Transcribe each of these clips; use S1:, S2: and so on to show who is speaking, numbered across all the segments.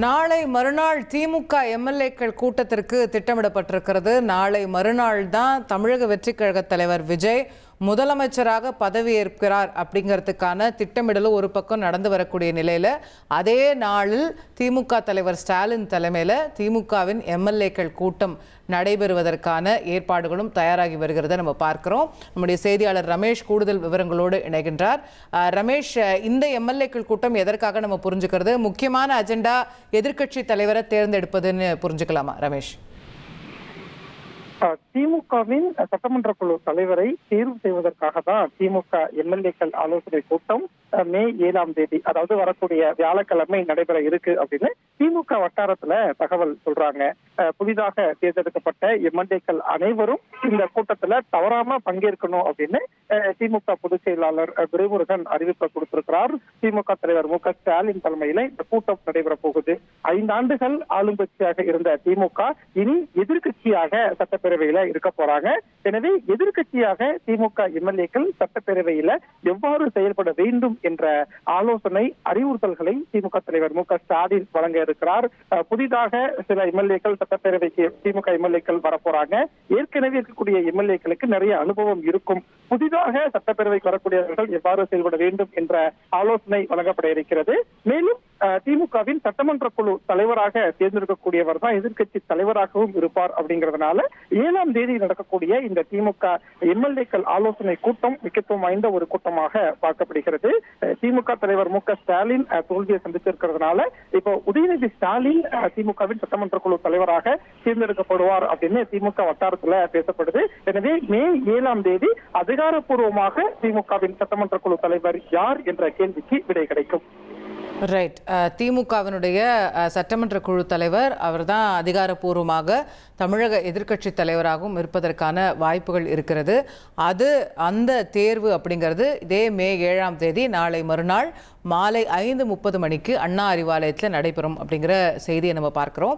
S1: நாளை மறுநாள் திமுக எம்எல்ஏக்கள் கூட்டத்திற்கு திட்டமிடப்பட்டிருக்கிறது. நாளை மறுநாள் தான் தமிழக வெற்றிக் கழக தலைவர் விஜய் முதலமைச்சராக பதவியேற்கிறார் அப்படிங்கிறதுக்கான திட்டமிடலும் ஒரு பக்கம் நடந்து வரக்கூடிய நிலையில், அதே நாளில் திமுக தலைவர் ஸ்டாலின் தலைமையில் திமுகவின் எம்எல்ஏக்கள் கூட்டம் நடைபெறுவதற்கான ஏற்பாடுகளும் தயாராகி வருகிறத நம்ம பார்க்கிறோம். நம்முடைய செய்தியாளர் ரமேஷ் கூடுதல் விவரங்களோடு இணைகின்றார். ரமேஷ், இந்த எம்எல்ஏக்கள் கூட்டம் எதற்காக நம்ம புரிஞ்சுக்கிறது? முக்கியமான அஜெண்டா எதிர்க்கட்சி தலைவரை தேர்ந்தெடுப்பதுன்னு புரிஞ்சுக்கலாமா ரமேஷ்?
S2: திமுகவின் சட்டமன்ற குழு தலைவரை தேர்வு செய்வதற்காக தான் திமுக எம்எல்ஏக்கள் ஆலோசனை கூட்டம் மே 7ஆம் தேதி, அதாவது வரக்கூடிய வியாழக்கிழமை நடைபெற இருக்கு அப்படின்னு திமுக வட்டாரத்துல தகவல் சொல்றாங்க. புதிதாக தேர்ந்தெடுக்கப்பட்ட எம்எல்ஏக்கள் அனைவரும் இந்த கூட்டத்துல தவறாம பங்கேற்கணும் அப்படின்னு திமுக பொதுச் செயலாளர் துரைமுருகன் அறிவிப்பை கொடுத்திருக்கிறார். திமுக தலைவர் மு க ஸ்டாலின் தலைமையில இந்த கூட்டம் நடைபெற போகுது. 5 ஆண்டுகள் ஆளும் கட்சியாக இருந்த திமுக இனி எதிர்கட்சியாக சட்டப்பேரவையில இருக்க போறாங்க. எனவே எதிர்கட்சியாக திமுக எம்எல்ஏக்கள் சட்டப்பேரவையில எவ்வாறு செயல்பட வேண்டும் என்ற ஆலோசனை அறிவுறுத்தல்களை திமுக தலைவர் மு க ஸ்டாலின் வழங்க இருக்கிறார். புதிதாக சில எம்எல்ஏக்கள் சட்டப்பேரவைக்கு திமுக எம்எல்ஏக்கள் வரப்போறாங்க. ஏற்கனவே இருக்கக்கூடிய எம்எல்ஏக்களுக்கு நிறைய அனுபவம் இருக்கும். புதிதாக சட்டப்பேரவைக்கு வரக்கூடியவர்கள் எவ்வாறு செயல்பட வேண்டும் என்ற ஆலோசனை வழங்கப்பட இருக்கிறது. மேலும் திமுகவின் சட்டமன்ற குழு தலைவராக தேர்ந்தெடுக்கக்கூடியவர் தான் எதிர்கட்சி தலைவராகவும் இருப்பார். அப்படிங்கிறதுனால 7ஆம் தேதி நடக்கக்கூடிய இந்த திமுக எம்எல்ஏக்கள் ஆலோசனை கூட்டம் முக்கியத்துவம் வாய்ந்த ஒரு கூட்டமாக பார்க்கப்படுகிறது. திமுக தலைவர் மு க ஸ்டாலின் தோல்வியை சந்தித்திருக்கிறதுனால இப்போ உதயநிதி ஸ்டாலின் திமுகவின் சட்டமன்ற குழு தலைவராக தேர்ந்தெடுக்கப்படுவார் அப்படின்னு திமுக வட்டாரத்துல பேசப்படுது. எனவே மே 7ஆம் தேதி அதிகாரப்பூர்வமாக திமுகவின் சட்டமன்ற குழு தலைவர் யார் என்ற கேள்விக்கு விடை கிடைக்கும்.
S1: ரைட். திமுகவினுடைய சட்டமன்ற குழு தலைவர் அவர் தான் அதிகாரப்பூர்வமாக தமிழக எதிர்க்கட்சி தலைவராகவும் இருப்பதற்கான வாய்ப்புகள் இருக்கிறது. அந்த தேர்வு அப்படிங்கிறது இதே மே 7ஆம் தேதி நாளை மறுநாள் மாலை 5:30 மணிக்கு அண்ணா அறிவாலயத்தில் நடைபெறும் அப்படிங்கிற செய்தியை நம்ம பார்க்கிறோம்.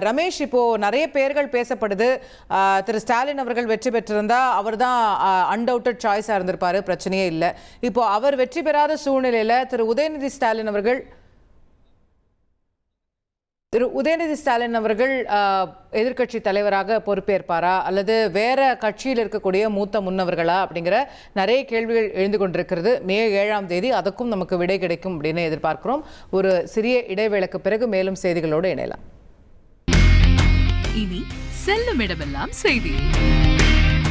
S1: ரமேஷ், இப்போ நிறைய பேர்கள் பேசப்படுது. திரு ஸ்டாலின் அவர்கள் வெற்றி பெற்றிருந்தா அவர் தான் அன்டவுட்டட் சாய்ஸாக இருந்திருப்பாரு, பிரச்சனையே இல்லை. இப்போ அவர் வெற்றி பெறாத சூழ்நிலையில் திரு உதயநிதி ஸ்டாலின் அவர்கள் எதிர்க்கட்சி தலைவராக பொறுப்பேற்பாரா அல்லது வேற கட்சியில் இருக்கக்கூடிய மூத்த முன்னவர்களா அப்படிங்கிற நிறைய கேள்விகள் எழுந்து கொண்டிருக்கிறது. மே 7ஆம் தேதி அதுக்கும் நமக்கு விடை கிடைக்கும் அப்படின்னு எதிர்பார்க்கிறோம். ஒரு சிறிய இடைவேளைக்கு பிறகு மேலும் செய்திகளோடு இணையலாம்.
S3: இனி செல்லும் இடமெல்லாம் செய்தி.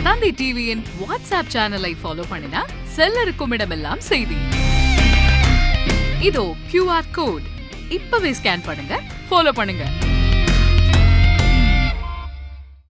S3: தந்தி டிவியின் வாட்ஸ்அப் சேனலை ஃபாலோ பண்ணினா செல்ல இருக்கும் இடமெல்லாம் செய்தி. இதோ QR கோட் இப்பவே ஸ்கேன் பண்ணுங்க, ஃபாலோ பண்ணுங்க.